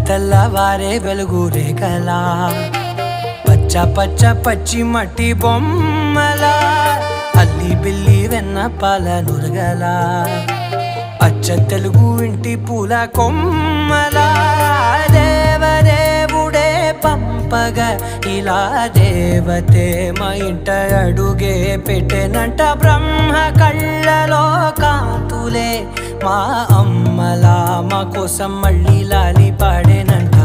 తెల్లవారే వెలుగు రేఖలా పచ్చ పచ్చ పచ్చి మట్టి బొమ్మలా అల్లి బిల్లి వెన్న పాల నురగలా అచ్చ తెలుగు ఇంటి పూల కొమ్మలా దేవదేవుడే పంపగా ఇలా దేవతే మా ఇంట అడుగే పెట్టెనంట బ్రహ్మ కళ్ళలో కాంతులే మా అమ్మలా మా కోసం మళ్ళీ లాలి పాడేనంట.